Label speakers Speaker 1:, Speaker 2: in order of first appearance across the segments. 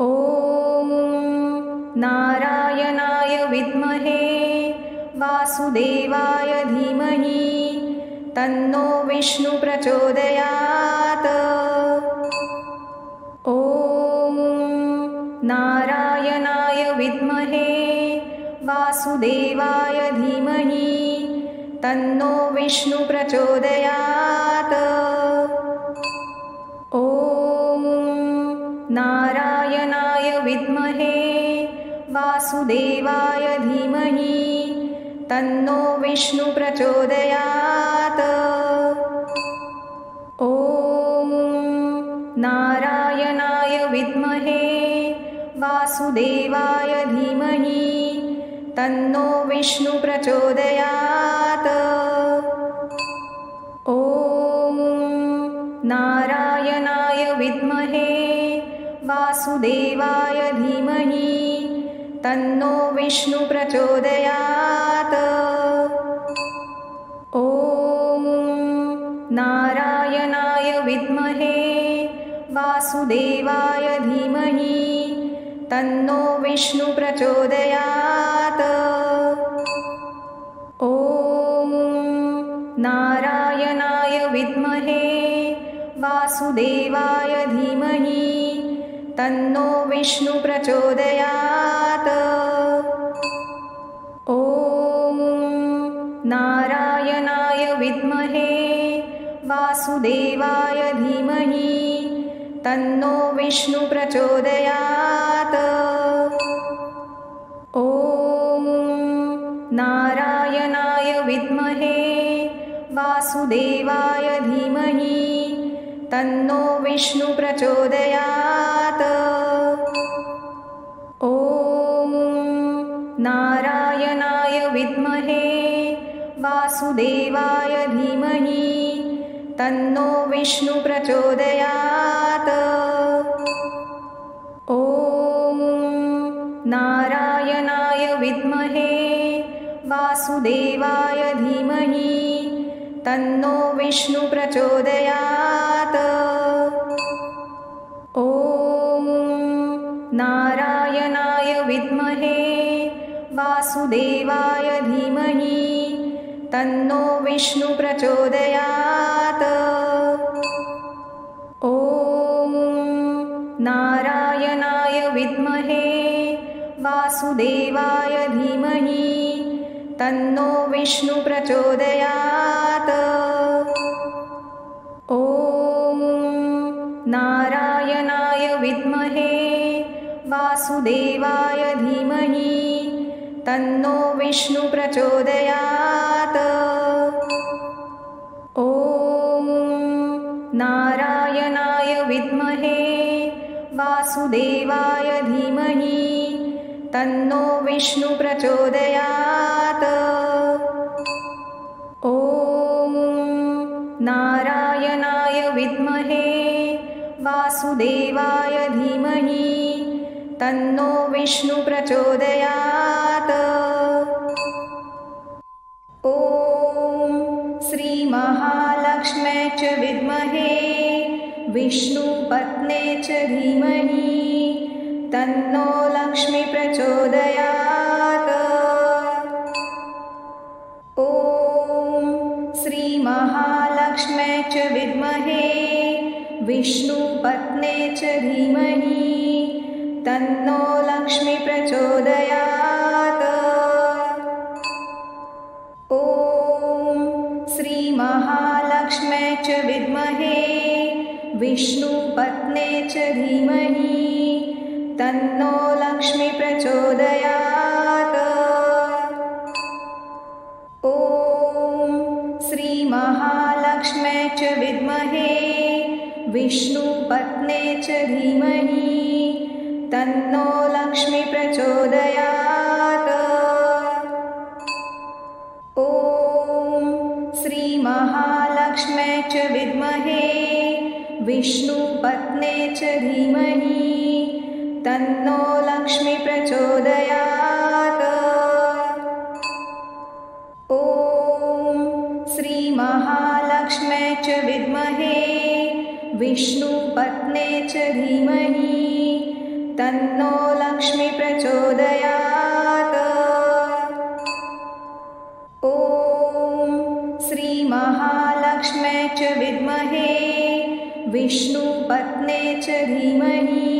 Speaker 1: ॐ नारायणाय विद्महे वासुदेवाय धीमहि तन्नो विष्णु प्रचोदयात्। ॐ नारायणाय विद्महे वासुदेवाय धीमहि तन्नो विष्णु प्रचोदयात्। ॐ नारायणाय विद्महे वासुदेवाय धीमहि तन्नो विष्णु प्रचोदयात्। ॐ नारायणाय विद्महे वासुदेवाय धीमहि तन्नो विष्णु प्रचोदयात्। ॐ नारायणाय विद्महे वासुदेवाय धीमहि तन्नो विष्णु प्रचोदयात्। ॐ नारायणाय विद्महे वासुदेवाय धीमहि तन्नो विष्णु प्रचोदयात्। ॐ नारायणाय विद्महे वासुदेवाय धीमहि तन्नो विष्णु प्रचोदयात्। ॐ नारायणाय विद्महे वासुदेवाय धीमहि तन्नो विष्णु प्रचोदयात्। ॐ नारायणाय विद्महे वासुदेवाय धीमहि तन्नो विष्णु प्रचोदयात्। ॐ नारायणाय विद्महे वासुदेवाय धीमहि तन्नो विष्णु प्रचोदयात्। ॐ नारायणाय विद्महे वासुदेवाय धीमहि तन्नो विष्णु प्रचोदयात्। ॐ नारायणाय विद्महे वासुदेवाय धीमहि तन्नो विष्णु प्रचोदयात्। ॐ नारायणाय विद्महे वासुदेवाय धीमहि तन्नो विष्णु प्रचोदयात्। ॐ नारायणाय विद्महे वासुदेवाय धीमहि तन्नो विष्णु प्रचोदयात्। ॐ नारायणाय विद्महे वासुदेवाय धीमहि तन्नो विष्णु प्रचोदयात्। ॐ नारायणाय विद्महे वासुदेवाय धीमहि तन्नो विष्णु प्रचोदयात्। ॐ श्रीमहालक्ष्म्यै च विद्महे विष्णुपत्न्यै च धीमहि तन्नो लक्ष्मी प्रचोदयात्। ॐ श्रीमहालक्ष्म्यै च विद्महे विष्णुपत्न्यै च धीमहि तन्नो लक्ष्मी प्रचोदयात्। ॐ श्रीमहालक्ष्म्यै च विद्महे विष्णुपत्न्यै च धीमहि तन्नो लक्ष्मी प्रचोदयात्। ॐ श्रीमहालक्ष्म्यै च विद्महे विष्णुपत्न्यै च धीमहि तन्नो लक्ष्मी प्रचोदयात्। ॐ श्रीमहालक्ष्म्यै च विद्महे विष्णुपत्न्यै च धीमहि तन्नो लक्ष्मी प्रचोदयात्। ॐ श्रीमहालक्ष्म्यै च विद्महे विष्णुपत्न्यै च धीमहि तन्नो लक्ष्मी प्रचोदयात्। ॐ श्रीमहालक्ष्म्यै च विद्महे विष्णुपत्न्यै च धीमहि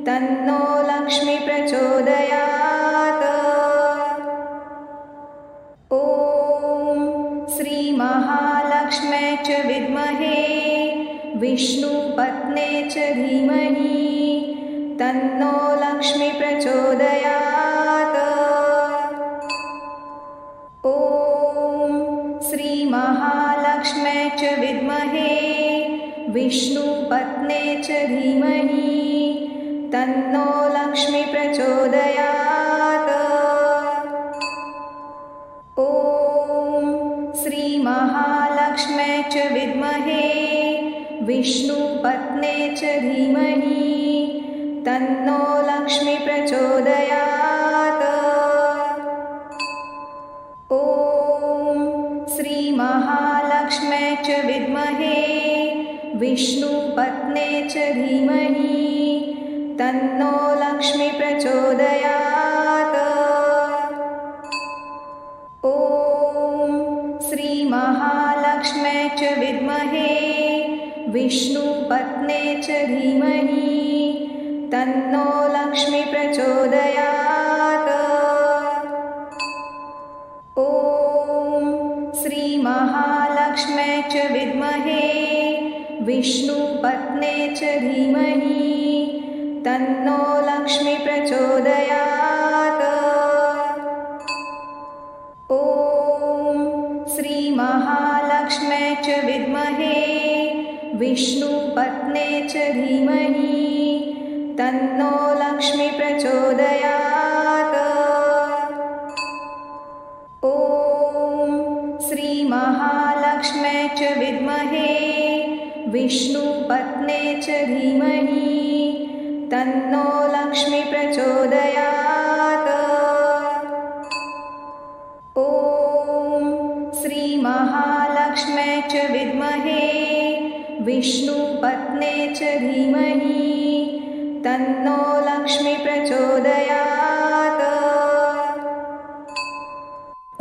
Speaker 1: तन्नो लक्ष्मी प्रचोदयात्। ॐ श्रीमहालक्ष्म्यै च विद्महे विष्णुपत्न्यै च धीमहि तन्नो लक्ष्मी प्रचोदयात्। ॐ श्रीमहालक्ष्म्यै च विद्महे विष्णुपत्न्यै च धीमहि तन्नो लक्ष्मी प्रचोदयात्। ॐ श्रीमहालक्ष्म्यै च विद्महे विष्णुपत्न्यै च धीमहि तन्नो लक्ष्मी प्रचोदयात्। ॐ श्रीमहालक्ष्म्यै च विद्महे विष्णुपत्न्यै च धीमहि तन्नो लक्ष्मी प्रचोदयात्। ॐ श्रीमहालक्ष्म्यै च विद्महे विष्णुपत्न्यै च धीमहि तन्नो लक्ष्मी प्रचोदयात्। ॐ श्रीमहालक्ष्म्यै च विद्महे विष्णुपत्न्यै च धीमहि तन्नो लक्ष्मी प्रचोदयात्। ॐ श्रीमहालक्ष्म्यै च विद्महे विष्णुपत्न्यै च धीमहि तन्नो लक्ष्मी प्रचोदयात्। ॐ श्रीमहालक्ष्म्यै च विद्महे विष्णुपत्न्यै च धीमहि तन्नो लक्ष्मी प्रचोदयात्। ॐ श्रीमहालक्ष्म्यै च विद्महे विष्णुपत्न्यै च धीमहि तन्नो लक्ष्मी प्रचोदयात्।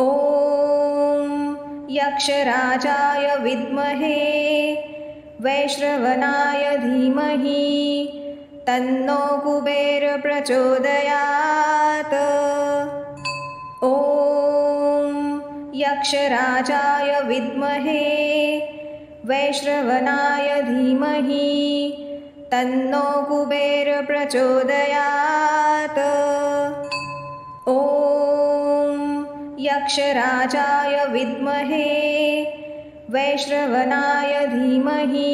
Speaker 1: ॐ यक्षराजाय विद्महे वैश्रवणाय धीमहि तन्नो कुबेर प्रचोदयात्। ॐ यक्षराजाय विद्महे वैश्रवणाय धीमहि तन्नो कुबेर प्रचोदयात्। ॐ यक्षराजाय विद्महे वैश्रवणाय धीमहि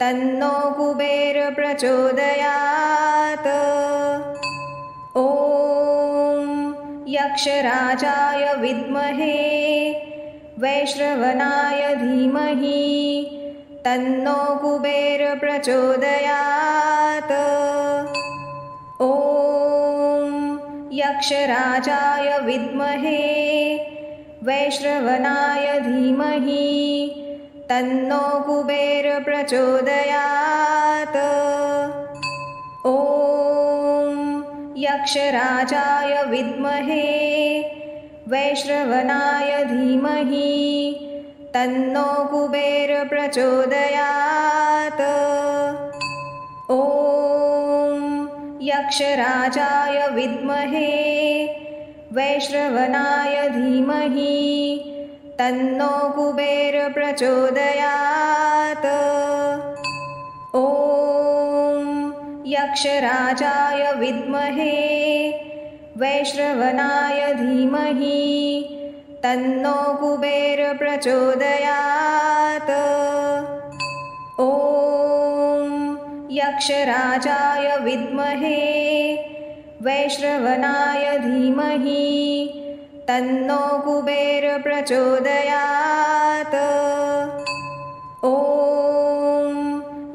Speaker 1: तन्नो कुबेर प्रचोदयात्। ॐ यक्षराजाय विद्महे वैश्रवणाय धीमहि तन्नो कुबेर प्रचोदयात्। ॐ यक्षराजाय विद्महे वैश्रवणाय धीमहि तन्नो कुबेर प्रचोदयात्। ॐ यक्षराजाय विद्महे वैश्रवणाय धीमहि तन्नो कुबेर प्रचोदयात्। ॐ यक्षराजाय विद्महे वैश्रवणाय धीमहि तन्नो कुबेर प्रचोदयात्। ॐ यक्षराजाय विद्महे वैश्रवणाय धीमहि तन्नो कुबेर प्रचोदयात्। ॐ यक्षराजाय विद्महे वैश्रवणाय धीमहि तन्नो कुबेर प्रचोदयात्। ॐ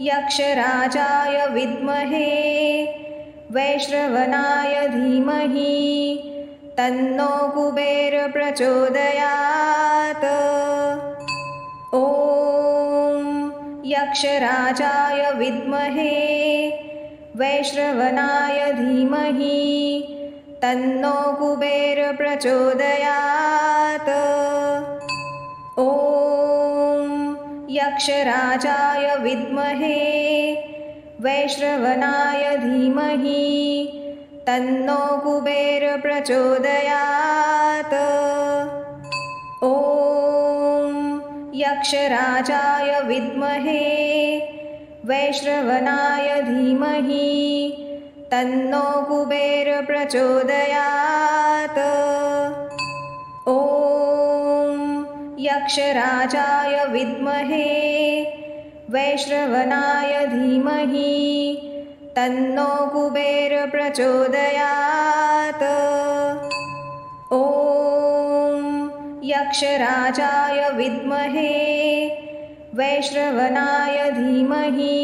Speaker 1: यक्षराजाय विद्महे वैश्रवणाय धीमहि तन्नो कुबेर प्रचोदयात्। ॐ यक्षराजाय विद्महे वैश्रवणाय धीमहि तन्नो कुबेर प्रचोदयात्। ॐ यक्षराजाय विद्महे वैश्रवणाय धीमहि तन्नो कुबेर प्रचोदयात्। ॐ यक्षराजाय विद्महे वैश्रवणाय धीमहि तन्नो कुबेर प्रचोदयात्। ॐ यक्षराजाय विद्महे वैश्रवणाय धीमहि तन्नो कुबेर प्रचोदयात्। ॐ यक्षराजाय विद्महे वैश्रवणाय धीमहि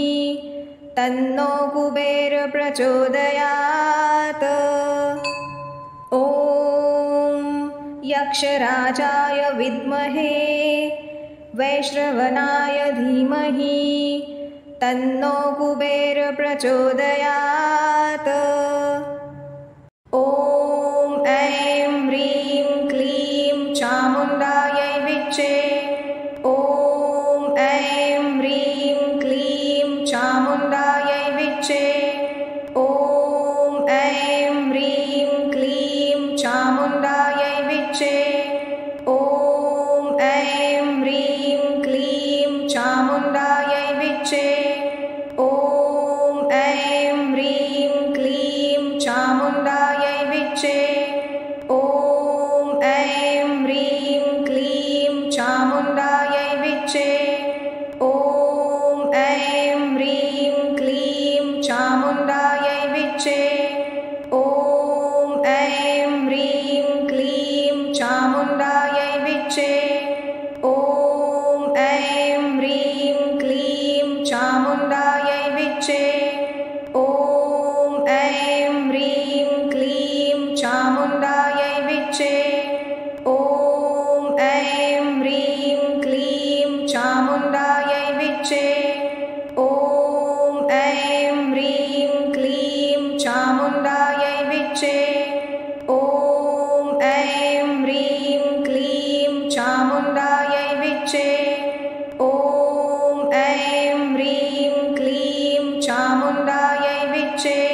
Speaker 1: तन्नो कुबेर प्रचोदयात्। ॐ यक्षराजाय विद्महे वैश्रवणाय धीमहि तन्नो कुबेर प्रचोदयात्। ॐ ऐं ह्रीं क्लीं चामुण्डायै विच्चे। ॐ ऐं ह्रीं क्लीं चामुण्डायै विच्चे। ॐ ऐं ह्रीं क्लीं चामुण्डायै विच्चे। ॐ ऐं ह्रीं क्लीं चामुण्डायै विच्चे। ॐ ऐं ह्रीं क्लीं चामुण्डायै विच्चे। ॐ ऐं ह्रीं क्लीं चामुण्डायै विच्चे। ॐ ऐं ह्रीं क्लीं चामुण्डायै विच्चे। ॐ ऐं ह्रीं क्लीं चामुण्डायै विच्चे। ॐ ऐं ह्रीं क्लीं चामुण्डायै विच्चे। ॐ ऐं ह्रीं क्लीं चामुण्डायै विच्चे। ॐ ऐं ह्रीं क्लीं चामुण्डायै विच्चे। ॐ ऐं ह्रीं क्लीं चामुण्डायै विच्चे। ॐ ऐं ह्रीं क्लीं चामुण्डायै विच्चे। ॐ ऐं ह्रीं क्लीं चामुण्डायै विच्चे।